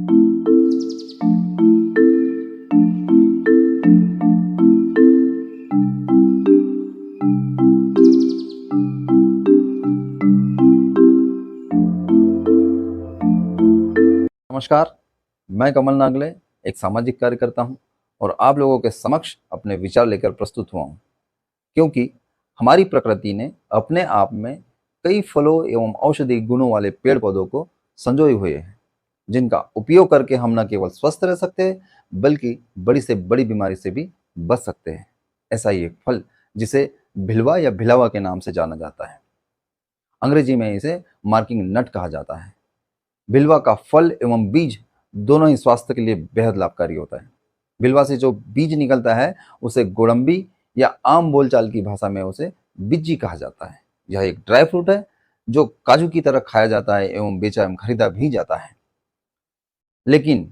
नमस्कार, मैं कमल नागले एक सामाजिक कार्यकर्ता हूं और आप लोगों के समक्ष अपने विचार लेकर प्रस्तुत हुआ हूं, क्योंकि हमारी प्रकृति ने अपने आप में कई फलों एवं औषधि गुणों वाले पेड़ पौधों को संजोए हुए हैं, जिनका उपयोग करके हम न केवल स्वस्थ रह सकते हैं बल्कि बड़ी से बड़ी बीमारी से भी बच सकते हैं। ऐसा ही एक फल जिसे भिलवा या भिलावा के नाम से जाना जाता है, अंग्रेजी में इसे मार्किंग नट कहा जाता है। बिलवा का फल एवं बीज दोनों ही स्वास्थ्य के लिए बेहद लाभकारी होता है। बिलवा से जो बीज निकलता है उसे गोड़म्बी या आम बोलचाल की भाषा में उसे बिज्जी कहा जाता है। यह एक ड्राई फ्रूट है जो काजू की तरह खाया जाता है एवं बेचा एवं खरीदा भी जाता है। लेकिन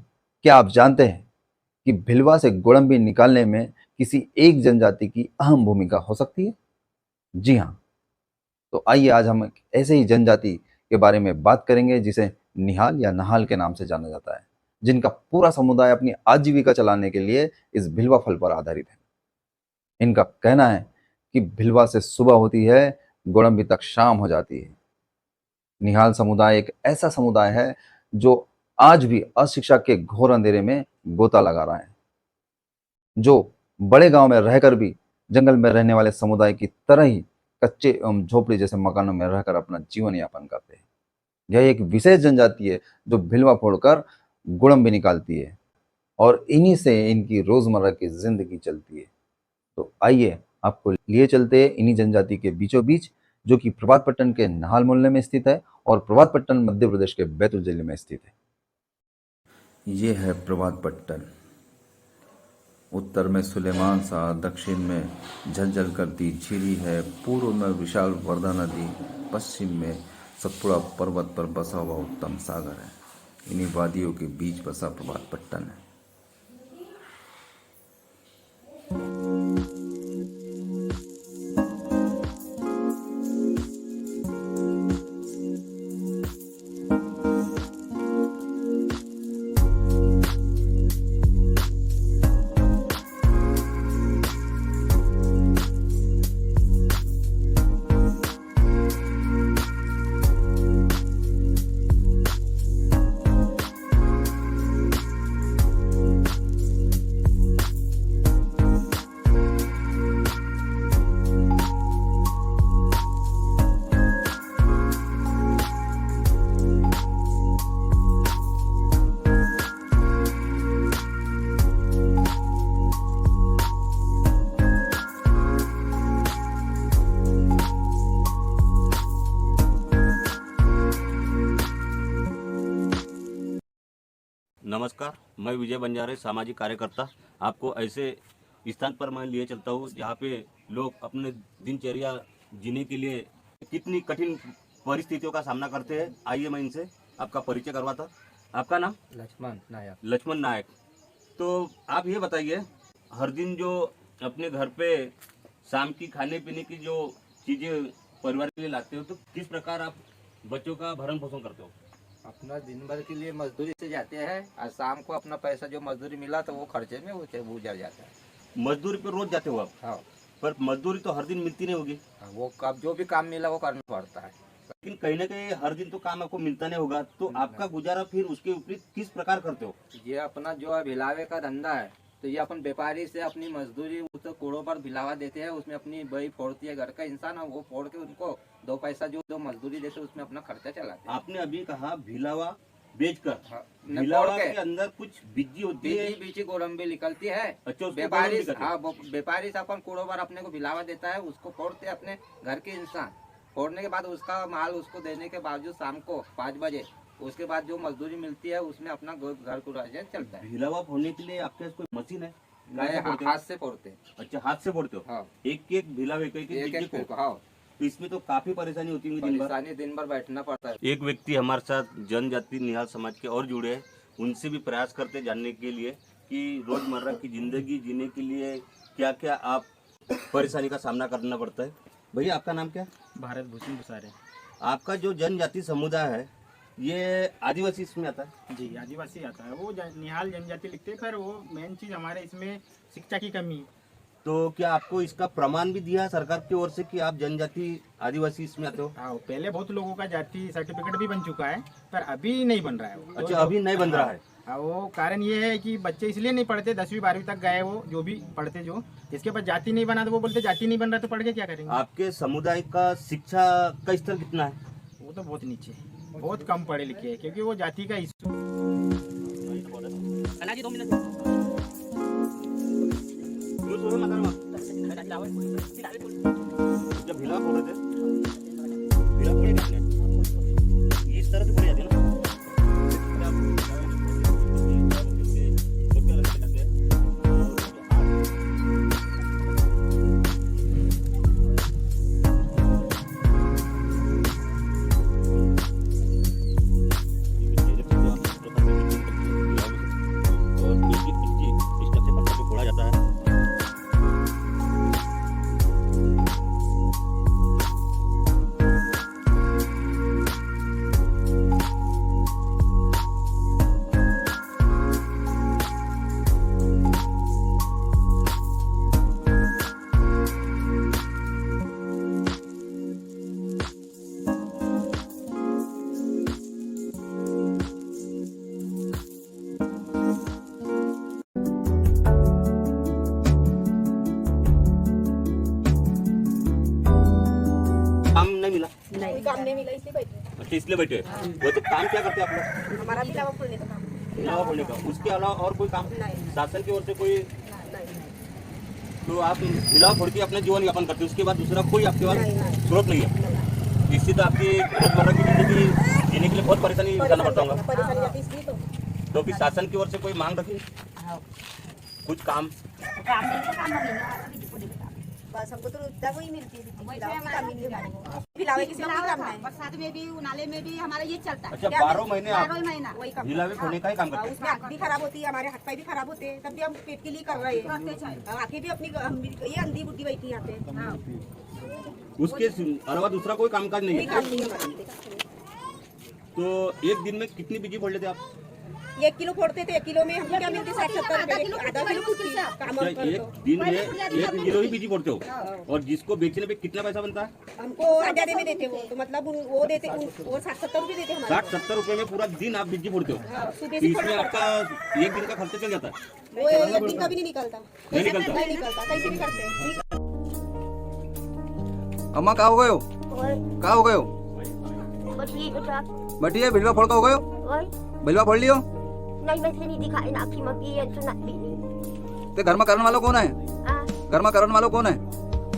क्या आप जानते हैं कि भिलवा से गोड़म्बी निकालने में किसी एक जनजाति की अहम भूमिका हो सकती है? जी हाँ, तो आइए आज हम एक ऐसे ही जनजाति के बारे में बात करेंगे जिसे निहाल या नहाल के नाम से जाना जाता है, जिनका पूरा समुदाय अपनी आजीविका चलाने के लिए इस भिलवा फल पर आधारित है। इनका कहना है कि भिलवा से सुबह होती है, गोड़म्बी तक शाम हो जाती है। निहाल समुदाय एक ऐसा समुदाय है जो आज भी अशिक्षा के घोर अंधेरे में गोता लगा रहा है, जो बड़े गांव में रहकर भी जंगल में रहने वाले समुदाय की तरह ही कच्चे एवं झोपड़ी जैसे मकानों में रहकर अपना जीवन यापन करते हैं। यह एक विशेष जनजाति है जो भिलवा फोड़कर गोड़म्बी निकालती है और इन्हीं से इनकी रोजमर्रा की जिंदगी चलती है। तो आइए आपको लिए चलते हैं इन्हीं जनजाति के बीचों बीच, जो कि प्रभात पट्टन के नहाल मोहल्ले में स्थित है और प्रभात पट्टन मध्य प्रदेश के बैतूल जिले में स्थित है। ये है प्रभात पट्टन। उत्तर में सुलेमान शाह, दक्षिण में झलझल करती झीली है, पूर्व में विशाल वर्धा नदी, पश्चिम में सतपुड़ा पर्वत पर बसा हुआ उत्तम सागर है। इन्हीं वादियों के बीच बसा प्रभात पट्टन है। नमस्कार, मैं विजय बंजारे, सामाजिक कार्यकर्ता। आपको ऐसे स्थान पर मैं लिए चलता हूँ जहाँ पे लोग अपने दिनचर्या जीने के लिए कितनी कठिन परिस्थितियों का सामना करते हैं। आइए मैं इनसे आपका परिचय करवाता। आपका नाम? लक्ष्मण नायक। तो आप ये बताइए, हर दिन जो अपने घर पे शाम की खाने पीने की जो चीज़ें परिवार के लिए लाते हो, तो किस प्रकार आप बच्चों का भरण पोषण करते हो? अपना दिन भर के लिए मजदूरी से जाते हैं और शाम को अपना पैसा जो मजदूरी मिला तो वो खर्चे में वो गुजर जाता है। मजदूरी पर रोज जाते हो आप? हाँ। पर मजदूरी तो हर दिन मिलती नहीं होगी। वो कब जो भी काम मिला वो करना पड़ता है, लेकिन कहीं ना कहीं हर दिन तो काम आपको मिलता नहीं होगा, तो आपका गुजारा फिर उसके विपरीत किस प्रकार करते हो? ये अपना जो है भिलावे का धंधा है, तो ये अपन व्यापारी से अपनी मजदूरी उस कूड़ों पर भिलावा देते हैं, उसमें अपनी बही फोड़ती है घर का इंसान, और वो फोड़ के उनको दो पैसा जो मजदूरी देते उसमें अपना खर्चा चलाते हैं। आपने अभी कहा भिलावा बेचकर। हाँ, भिलावा के अंदर कुछ बिज्जी होती है, बीची गोड़म्बी निकलती है। अच्छा, व्यापारी व्यापारी से अपन कूड़ों पर अपने को भिलावा देता है, उसको फोड़ते अपने घर के इंसान। फोड़ने के बाद उसका माल उसको देने के बावजूद शाम को 5 बजे उसके बाद जो मजदूरी मिलती है उसमें अपना घर को चलता है। भिलावा फोड़ने के लिए आपके पास कोई मशीन है? हाथ से फोड़ते। अच्छा, हाथ से फोड़ते हो? हाँ। एक भिलावे एक हाँ। तो इसमें तो काफी परेशानी होती है, दिन भर बैठना पड़ता है। एक व्यक्ति हमारे साथ जनजाति निहाल समाज के और जुड़े हैं, उनसे भी प्रयास करते जानने के लिए कि रोजमर्रा की जिंदगी जीने के लिए क्या क्या आप परेशानी का सामना करना पड़ता है। भैया, आपका नाम क्या? भारत भूषण बुसारे। आपका जो जनजाति समुदाय है ये आदिवासी इसमें आता है। जी आदिवासी आता है, वो निहाल जनजाति लिखते हैं। पर वो मेन चीज़ हमारे इसमें शिक्षा की कमी। तो क्या आपको इसका प्रमाण भी दिया है सरकार की ओर से कि आप जनजाति आदिवासी इसमें आते हो? हाँ, पहले बहुत लोगों का जाति सर्टिफिकेट भी बन चुका है, पर अभी नहीं बन रहा है वो। अच्छा, अभी नहीं बन रहा है। हाँ, वो कारण ये है कि बच्चे इसलिए नहीं पढ़ते, 10वीं 12वीं तक गए वो जो भी पढ़ते, जो जिसके पास जाति नहीं बना तो वो बोलते जाति नहीं बन रहा तो पढ़ के क्या करेंगे। आपके समुदाय का शिक्षा का स्तर कितना है? वो तो बहुत नीचे है, बहुत कम पढ़े लिखे हैं, क्योंकि वो जाति का इशू। जब भिला फोड़ रहे थे, भिला फोड़े कितने? इस तरह से फोड़ी जाती है ना? फोड़ा जाता है। काम नहीं मिला? कोई काम नहीं मिला इसलिए बैठे। अच्छा, इसलिए बैठे। वो तो काम क्या करते हैं आप लोग? हमारा बिलावा खोलने का काम। भिलावा फोड़ने का, उसके अलावा और कोई काम नहीं। शासन की ओर से कोई? नहीं। तो आप भिलावा फोड़ के अपना जीवन यापन करते हो, उसके बाद दूसरा कोई आपके पास नहीं। स्रोत नहीं है? इससे तो आपकी रोजमर्रा की जिंदगी जीने के लिए बहुत परेशानी करना पड़ता होगा। परेशानी आती इसलिए तो फिर शासन की ओर से कोई मांग रखी कुछ काम? बस हमको तो रुपया वही मिलती है, बिलावे की सेवा काम है। बरसात में भी उनाले में भी हमारा ये चलता है। अच्छा, 12 महीने आप 12 महीना वही काम भिलावे फोड़ने का ही काम करते हैं? उसमें आँख भी खराब होती है, हमारे हाथ पैर भी खराब होते हैं, तब भी हम पेट के लिए कर रहे हैं। आँखें भी अपनी ये अंधी बुद्धि बैठी यहाँ पे। हाँ, उसके अलावा दूसरा कोई कामकाज नहीं कोई है? काम नहीं है हमारे। तो एक दिन में कितनी बिजी फोड़ लेते आप? 1 किलो फोड़ते थे, 1 किलो में हमको क्या मिलती 60-70 रुपए, आधा किलो कुछ काम हम अच्छा, एक करते। दिन में 1 किलो ही बिजी फोड़ते हो, और जिसको बेचने पे कितना पैसा बनता है? हमको आजादे में देते वो, तो मतलब वो देते वो 60-70 रुपए देते हमारे। 60-70 रुपए में पूरा दिन आप बिजी फोड़ते हो? हाँ, सुबह तो से इसमें आपका एक दिन का खर्चा चल जाता है? वो एक दिन का भी नहीं निकलता। नहीं निकलता? नहीं निकलता, कैसे भी करते हैं। अम्मा कहाँ हो गए हो? कहाँ हो गए हो? बटिया भिलवा फोड़ का हो गए हो? भिलवा फोड़ लियो? नहीं मैं नहीं दिखाई ना कि मगी ये सुना भी नहीं। ते घर में करण वालों कौन है? घर में करण वालों कौन है?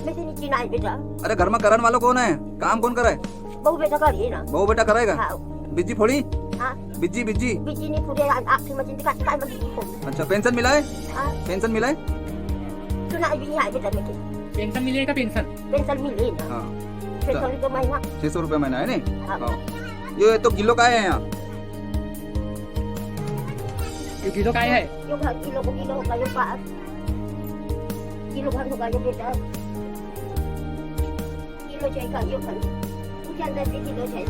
मैं से नीचे ना बेटा। अरे घर में करण वालों कौन है? काम कौन करे? बहु बेटा करिए ना। बहू बेटा करेगा? हाँ बिज्जी फोड़ी? हाँ बिज्जी बिज्जी? बिजी नहीं पूरे आप की मशीन दिखा काय मगी को। अच्छा, पेंशन मिला है? हाँ पेंशन मिला है? सुना भी नहीं है बेटा मेरे। पेंशन मिलेगा? पेंशन मिले ना। हाँ, पेंशन तो महीना 600 रुपये महीना है नहीं? हाँ। हाँ। ये तो किलो का है यहाँ? ये किलो का है? यो घर किलो को किलो होगा यो पास किलो घर होगा यो बेटा किलो चाहिए यो घर उसके अंदर से किलो चाहिए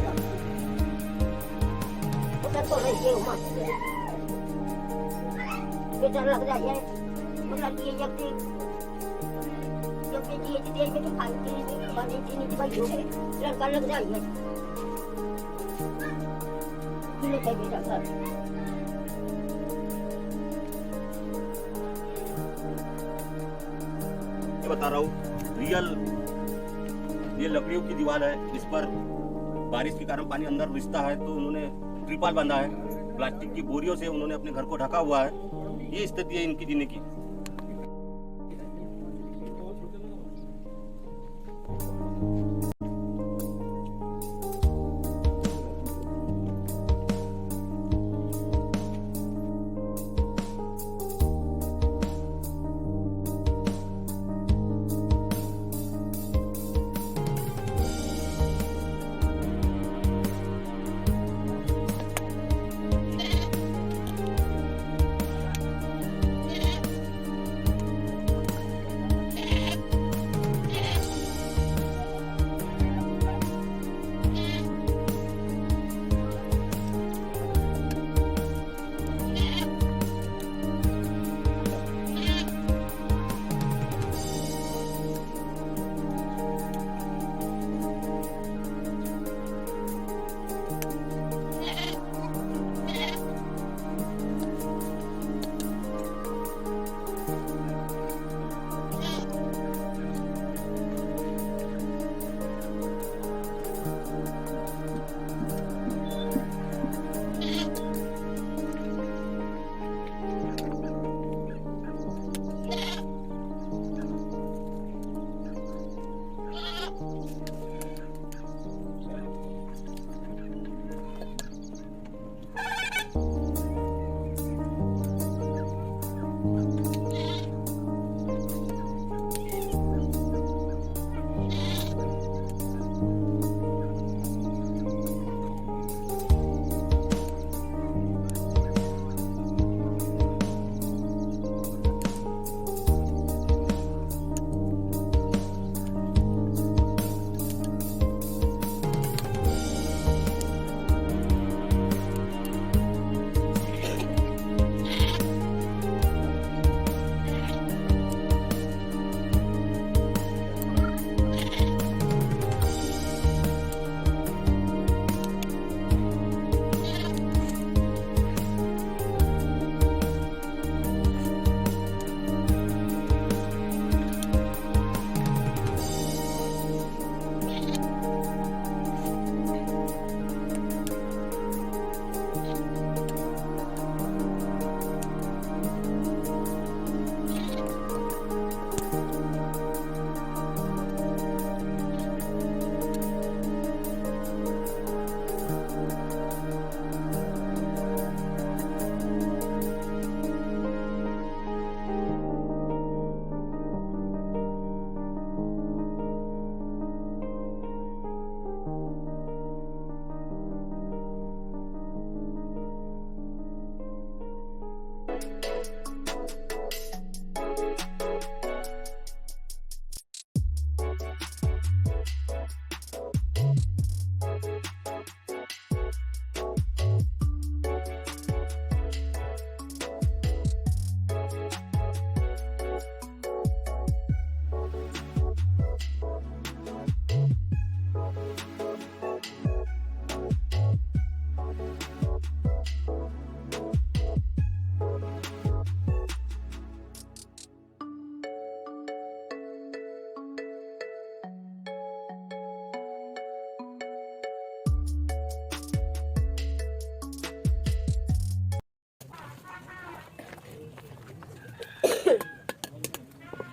उसका तो ये मत बेटा लग जाए मतलब ये जब ये में तो खाने के लिए बने चीनी भाई जो है लड़का लग जाए किलो का बेटा घर बता रहा हूँ रियल, ये लकड़ियों की दीवार है, इस पर बारिश के कारण पानी अंदर रिश्ता है, तो उन्होंने त्रिपाल बांधा है, प्लास्टिक की बोरियों से उन्होंने अपने घर को ढका हुआ है। ये स्थिति है इनकी जीने की।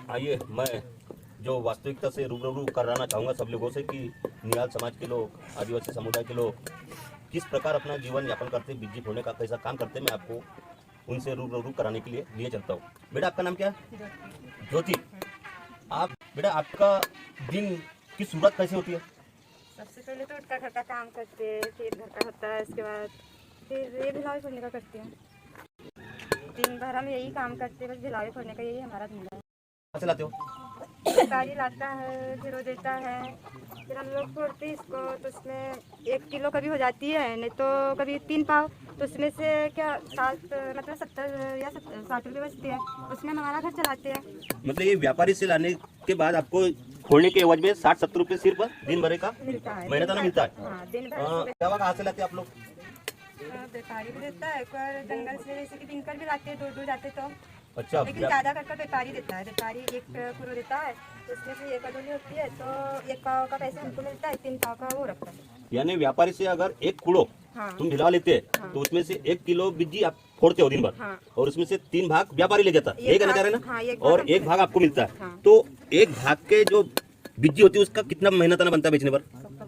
आइए मैं जो वास्तविकता से रूबरू कराना चाहूँगा सब लोगों से कि निहाल समाज के लोग, आदिवासी समुदाय के लोग किस प्रकार अपना जीवन यापन करते, बिजली फोड़ने का कैसा काम करते, मैं आपको उनसे रूबरू कराने के लिए चलता हूँ। बेटा आपका नाम क्या है? ज्योति। आप बेटा आपका दिन की शुरुआत कैसे होती है? सबसे पहले तो उठकर घर का काम करते हैं, फिर घर का होता है, उसके बाद फिर ये भिलावे फोड़ने का करते हैं। दिन भर हम यही काम करते हैं, बस भिलावे फोड़ने का यही हमारा धंधा है। कहाँ से लाते हो? गाड़ी लाता है, फिर वो देता है, फिर हम लोग फोड़ते हैं इसको, तो उसमें 1 किलो कभी हो जाती है, नहीं तो कभी 3 पाव, तो उसमें से क्या 70 या 60 रुपये बचते हैं, उसमें हम हमारा घर चलाते हैं। मतलब ये व्यापारी से लाने के बाद आपको फोड़ने के एवज में 60-70 रुपये सिर्फ दिन भर का मिलता है, महीना मिलता है। हाँ, दिन भर दवा कहाँ से लाते हैं आप लोग? व्यापारी भी देता है, पर जंगल से जैसे कि दिनकर भी लाते हैं, दूर जाते तो, अच्छा, लेकिन ज़्यादा कर व्यापारी देता है। व्यापारी 1 किलो देता है, तो उसमें से 1 कटोरी होती है, तो 1 पाव का पैसा हमको मिलता है, 3 पाव का वो रखता है। यानी व्यापारी से अगर 1 कुड़ो हाँ। तुम भिलवा लेते हैं, हाँ। तो उसमें से 1 किलो बिज्जी आप फोड़ते हो दिन भर, हाँ। और उसमें से 3 भाग व्यापारी ले जाता है, यही कहना चाह रहे हैं ना? हाँ, एक और भाग 1 भाग आपको मिलता है। हाँ। तो 1 भाग के जो बिज्जी होती है उसका कितना मेहनताना बनता है बेचने पर?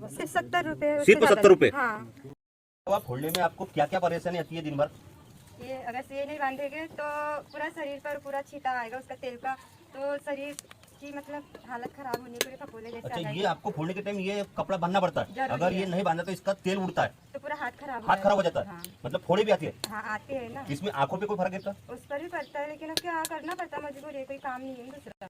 सिर्फ 70 रुपये। सिर्फ 70 रुपये? हाँ। तो आप फोड़ने में आपको क्या क्या परेशानी आती है दिन भर? ये अगर से नहीं बांधेंगे तो पूरा शरीर पर पूरा छींटा आएगा उसका तेल का, तो शरीर की मतलब हालत खराब होने के लिए फफोले जैसे आ अच्छा, ये जाएंगे, आपको फोड़ने के टाइम ये कपड़ा बांधना पड़ता है, जरूरी अगर है। ये नहीं बांधा तो इसका तेल उड़ता है, तो पूरा हाथ हाथ खराब हो जाता है। हाँ। मतलब फोड़े भी आती है, हाँ, आते हैं ना, इसमें आंखों पे कोई फर्क है? उस पर भी पड़ता है, लेकिन अब क्या करना पड़ता है, मजबूर है, कोई काम नहीं है दूसरा।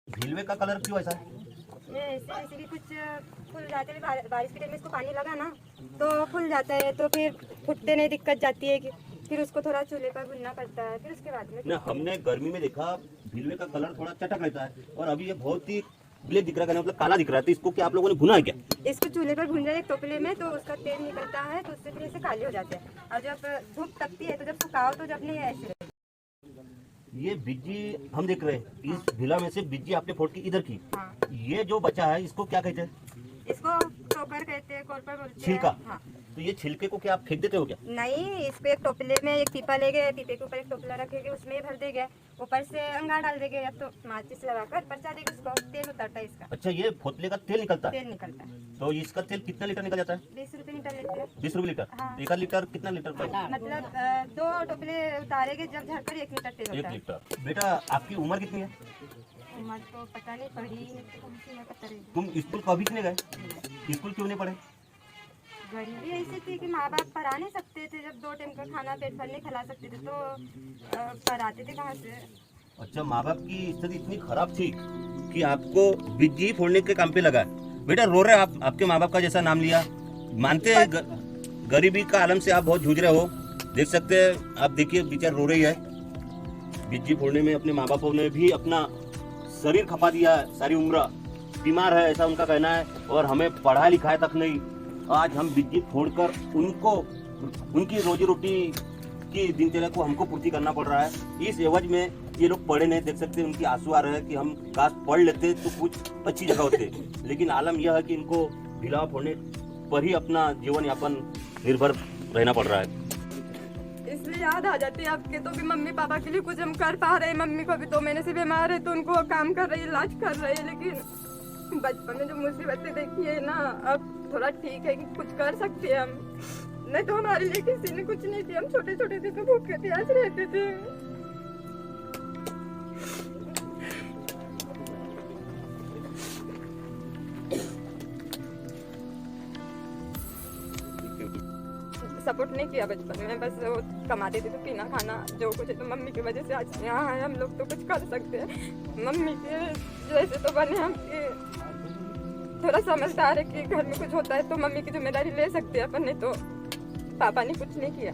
भिलवे का कलर क्यों ऐसा है? ये ऐसे जैसे कि कुछ फूल जाते हैं, बारिश के टाइम में इसको पानी लगा ना तो फूल जाता है, तो फिर फुटते नहीं, दिक्कत जाती है कि फिर उसको थोड़ा चूल्हे पर भुनना पड़ता है, फिर उसके बाद में ना हमने गर्मी में देखा भिलवे का कलर थोड़ा चटक रहता है, और अभी ये बहुत ही ब्लैक दिख रहा है, मतलब काला दिख रहा है, तो इसको क्या आप लोगों ने भुना है क्या? इसको चूल्हे पर भून जाए एक टोपले में, तो उसका तेल निकलता है, तो उससे फिर ऐसे काले हो जाते हैं, और जब धूप तपती है तो जब सुखाओ तो जब नहीं ऐसे। ये बिज्जी हम देख रहे हैं, इस भिला में से बिज्जी आपने फोड़ के इधर की, हाँ। ये जो बचा है इसको क्या कहते हैं? इसको टोकर कहते हैं, कोरपर बोलते हैं। छिलका? हाँ। तो ये छिलके को क्या आप फेंक देते हो क्या? नहीं, इसको एक टोपले में एक पीपा ले गए, पीपे के ऊपर एक टोपला रखेंगे, उसमें ही भर देंगे, ऊपर से अंगार डाल देंगे या तो माचिस लगाकर परचा देंगे, उसको तेल उतरता है इसका, अच्छा, ये फोतले का तेल निकलता है, तेल निकलता है। तो इसका तेल कितना लीटर निकल जाता है? 20 रुपये लीटर लेते हैं। 20 रुपये लीटर? हाँ। एक लीटर कितना लीटर का? मतलब 2 टोपले उतारेंगे, जब झड़कर 1 लीटर तेल 1 होता है। लीटर। बेटा आपकी उम्र कितनी है? उम्र तो पता नहीं, पढ़ी नहीं तो कौन सी मैं पता नहीं। तुम स्कूल कभी नहीं गए? स्कूल क्यों नहीं पढ़े? गरीबी ऐसी थी कि माँ बाप पढ़ा नहीं सकते थे, जब 2 टाइम का खाना पेट भर नहीं खिला सकते थे, तो पढ़ाते थे कहाँ से। अच्छा, माँ बाप की स्थिति इतनी खराब थी कि आपको बिज्जी फोड़ने के काम पे लगा। बेटा रो रहे आप, आपके माँ बाप का जैसा नाम लिया, मानते हैं गरीबी का आलम से आप बहुत जूझ रहे हो, देख सकते हैं आप, देखिए बेचार रो रही है। बिज्जी फोड़ने में अपने माँ बापों ने भी अपना शरीर खपा दिया, सारी उम्र बीमार है ऐसा उनका कहना है, और हमें पढ़ाया लिखाया तक नहीं। आज हम बिज्जी फोड़कर उनको उनकी रोजी रोटी की दिनचर्या को हमको पूर्ति करना पड़ रहा है। इस एवज में ये लोग पढ़े नहीं, देख सकते हैं उनकी आंसू आ रहे हैं कि हम काश पढ़ लेते तो कुछ अच्छी जगह होते, लेकिन आलम यह है कि इनको भिलावा फोड़ने पर ही अपना जीवन यापन निर्भर रहना पड़ रहा है। इसलिए याद आ जाती है आपके तो कि मम्मी पापा के लिए कुछ हम कर पा रहे हैं। मम्मी को भी 2 महीने से बीमार है, तो उनको काम कर रही है, इलाज कर रहे हैं, लेकिन बचपन में जो मुसीबतें देखी है ना, अब थोड़ा ठीक है कि कुछ कर सकते हैं हम, नहीं तो हमारे लिए किसी ने कुछ नहीं दिया। हम छोटे छोटे थे तो भूखे प्यास रहते थे। सपोर्ट नहीं किया बचपन में, बस वो कमाते थे तो पीना खाना जो कुछ है, तो मम्मी की वजह से आज यहाँ आए हम लोग, तो कुछ कर सकते हैं। मम्मी के जैसे तो बने हम कि थोड़ा समझदार है कि घर में कुछ होता है तो मम्मी की जिम्मेदारी ले सकते हैं अपन, नहीं तो पापा ने कुछ नहीं किया।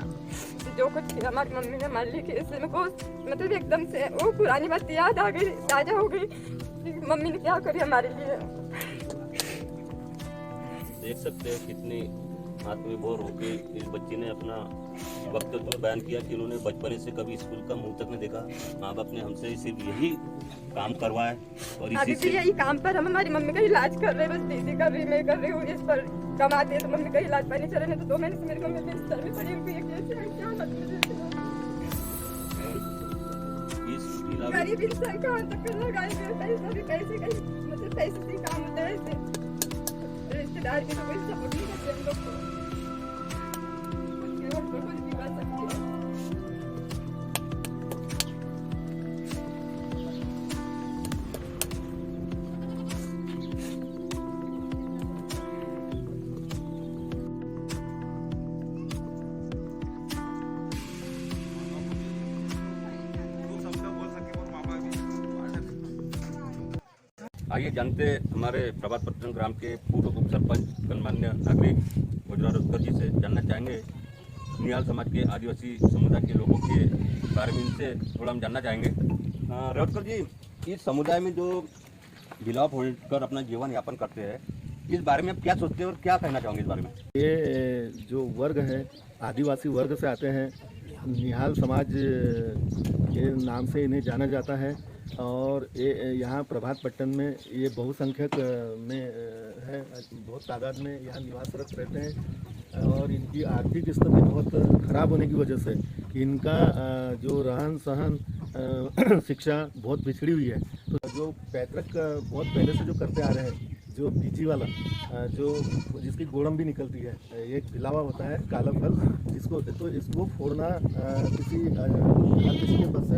जो कुछ किया हमारी मम्मी ने हमारे लिए किया, इसलिए मेरे को मतलब एकदम से वो पुरानी बात याद आ गई, ताजा हो गई कि मम्मी ने क्या करी हमारे लिए। देख सकते हैं कितनी आत्मविभोर होके इस बच्ची ने अपना वक्तव्य बयान किया कि उन्होंने बचपन से कभी स्कूल का मुंह तक नहीं देखा, माँ बाप ने हमसे सिर्फ यही काम करवाया और अभी इसी भी यही काम पर हम हमारी मम्मी का इलाज कर रहे हैं, बस दीदी कर रही, मैं कर रही हूँ, इस पर कमाते हैं तो मम्मी का इलाज पानी चल रहे हैं। तो 2 महीने से मेरे को मैं बिस्तर में पड़ी हुई है, क्या मतलब इस गरीब इंसान कहाँ तक लगाएंगे पैसा भी कैसे कैसे मतलब पैसे से काम होता है ऐसे रिश्तेदार के तो कोई सपोर्ट नहीं करते हम लोग को कुछ भी कर सकते हैं। आइए जानते हमारे प्रभातपट्टन ग्राम के पूर्व उप सरपंच गणमान्य नागरिक गुजरा रोजकर जी से जानना चाहेंगे निहाल समाज के आदिवासी समुदाय के लोगों के बारे में इनसे थोड़ा हम जानना चाहेंगे। रोजकर जी, इस समुदाय में जो भिलाव होकर अपना जीवन यापन करते हैं, इस बारे में आप क्या सोचते हैं और क्या कहना चाहोगे इस बारे में? ये जो वर्ग है आदिवासी वर्ग से आते हैं, निहाल समाज के नाम से इन्हें जाना जाता है और ये यहाँ प्रभातपट्टन में ये बहुसंख्यक में है, बहुत तादाद में यहाँ निवासरत रहते हैं और इनकी आर्थिक स्थिति बहुत ख़राब होने की वजह से इनका जो रहन सहन शिक्षा बहुत पिछड़ी हुई है। तो जो पैतृक बहुत पहले से जो करते आ रहे हैं, जो बीजी वाला जो जिसकी गोड़म भी निकलती है, एक भिलावा होता है काला फल, इसको फोड़ना किसी के बस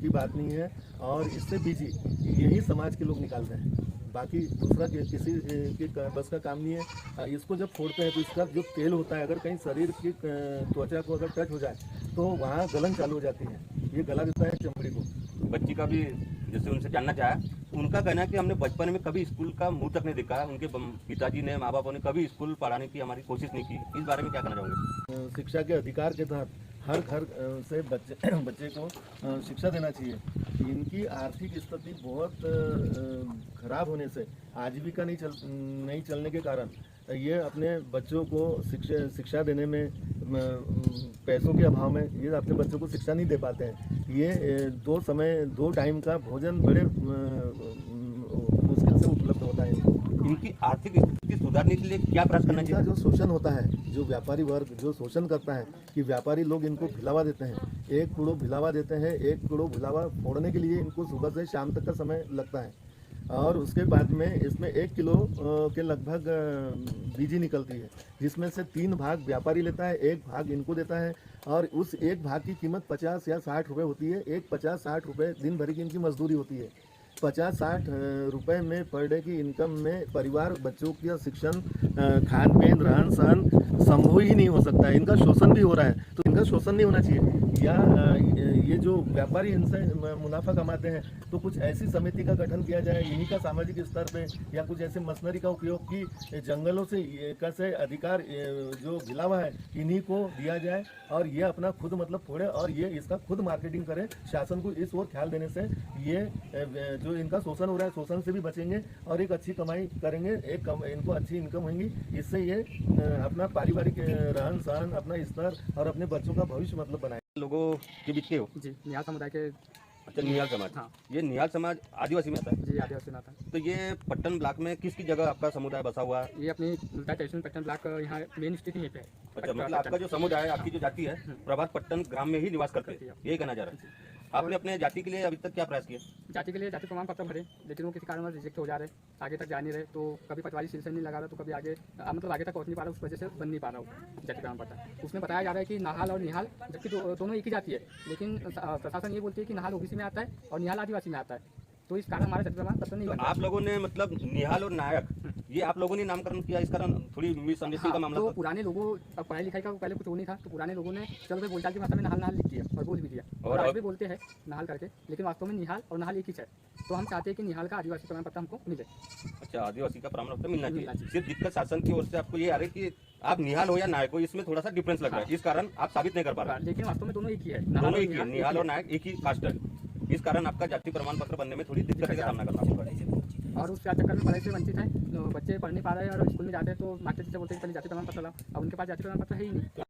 की बात नहीं है और इससे बीजी यही समाज के लोग निकालते हैं, बाकी दूसरा किसी के बस का काम नहीं है। इसको जब फोड़ते हैं तो इसका जो तेल होता है अगर कहीं शरीर की त्वचा को अगर टच हो जाए तो वहाँ गलन चालू हो जाती है, ये गला देता है चमड़ी को। बच्ची का भी जैसे उनसे जानना चाहा, उनका कहना है कि हमने बचपन में कभी स्कूल का मुंह तक नहीं देखा, उनके पिताजी ने माँ बापों ने कभी स्कूल पढ़ाने की हमारी कोशिश नहीं की। इस बारे में क्या कहना चाहोगे? शिक्षा के अधिकार के तहत हर घर से बच्चे को शिक्षा देना चाहिए। इनकी आर्थिक स्थिति बहुत खराब होने से आजीविका नहीं चलने के कारण ये अपने बच्चों को शिक्षा देने में पैसों के अभाव में ये अपने बच्चों को शिक्षा नहीं दे पाते हैं। ये दो टाइम का भोजन बड़े मुश्किल से उपलब्ध होता है। इनकी आर्थिक स्थिति सुधारने के लिए क्या प्रयास करना चाहिए? जो शोषण होता है, जो व्यापारी वर्ग जो शोषण करता है कि व्यापारी लोग इनको भिलावा देते हैं, 1 किलो भिलावा देते हैं, 1 किलो भिलावा फोड़ने के लिए इनको सुबह से शाम तक का समय लगता है और उसके बाद में इसमें 1 किलो के लगभग बीजी निकलती है, जिसमें से 3 भाग व्यापारी लेता है, 1 भाग इनको देता है और उस 1 भाग की कीमत 50 या 60 रुपये होती है। 50-60 रुपये दिन भर की इनकी मजदूरी होती है। 50-60 रुपये में पर डे की इनकम में परिवार बच्चों की शिक्षण, खान पीन, रहन सहन संभव ही नहीं हो सकता है। इनका शोषण भी हो रहा है, तो इनका शोषण नहीं होना चाहिए। या ये जो व्यापारी इनसे मुनाफा कमाते हैं तो कुछ ऐसी समिति का गठन किया जाए इन्हीं का सामाजिक स्तर पे, या कुछ ऐसे मशीनरी का उपयोग की जंगलों से कैसे अधिकार जो भिलावा है इन्हीं को दिया जाए और ये अपना खुद मतलब फोड़े और ये इसका खुद मार्केटिंग करे। शासन को इस ओर ख्याल देने से ये जो इनका शोषण हो रहा है शोषण से भी बचेंगे और एक अच्छी कमाई करेंगे, इनको अच्छी इनकम होगी। इससे ये अपना पारिवारिक रहन सहन, अपना स्तर और अपने बच्चों का भविष्य मतलब बनाए। लोगों के बीच के हो? जी, निहाल समुदाय के। अच्छा, निहाल समाज। हाँ। ये निहाल समाज आदिवासी में आता है? जी, आदिवासी में आता है। तो ये पट्टन ब्लॉक में किसकी जगह आपका समुदाय बसा हुआ है? ये अपनी ट्रेडिशनल पट्टन ब्लॉक यहाँ मेन स्थिति यहीं पे है। अच्छा, मतलब आपका जो समुदाय है, आपकी जो जाति है, प्रभातपट्टन ग्राम में ही निवास करते हैं, यही कहना जा रहा है। आपने अपने जाति के लिए अभी तक क्या प्रयास किया? जाति के लिए जाति प्रमाण पत्र भरे, लेकिन वो किसी कारण रिजेक्ट हो जा रहे, आगे तक जा नहीं रहे। तो कभी पटवारी सिलसिले नहीं लगा रहा, तो कभी आगे मतलब आगे तक पहुँच नहीं पा रहा, उस वजह से बन नहीं पा रहा हो जाति प्रमाण पत्र। उसमें बताया जा रहा है कि नाहाल और निहाल, जबकि दोनों एक ही जाति है, लेकिन प्रशासन ये बोलती है कि नाहाल ओबीसी में आता है और निहाल आदिवासी में आता है। तो इस कारण हमारा जाति प्रमाण पत्र नहीं बना। आप लोगों ने मतलब निहाल और नायक ये आप लोगों ने नामकरण किया, इस कारण थोड़ी मिसअंडरस्टैंडिंग का मामला तो था। पुराने लोगों, अब पढ़ाई लिखाई का पहले कुछ वो नहीं था, तो पुराने लोगों ने चलो भाई बोलचाल की भाषा में नाहाल नाहाल लिख दिया और बोल भी दिया और आज भी बोलते हैं नाहाल करके, लेकिन वास्तव में निहाल और नाहाल एक ही है। तो हम चाहते हैं कि निहाल का आदिवासी प्रमाण पत्र हमको मिले। अच्छा, आदिवासी का प्रमाण पत्र मिलना चाहिए। सिर्फ दिक्कत शासन की ओर से आपको ये आ रही है कि आप निहाल हो या नायक हो, इसमें थोड़ा सा डिफरेंस लग रहा है, इस कारण आप साबित नहीं कर पा रहे। लेकिन वास्तव में दोनों एक ही है, दोनों एक ही है, निहाल और नायक एक ही कास्ट है, इस कारण आपका जाति प्रमाण पत्र बनने में थोड़ी दिक्कत का सामना करना पड़ रहा है। और उस चक्कर में पढ़ाई से वंचित है, बच्चे पढ़ नहीं पा रहे हैं और स्कूल में जाते हैं तो मास्टर जी से बोलते हैं पहले जाति प्रमाण पत्र लाओ, अब उनके पास जाति प्रमाण पत्र है ही नहीं।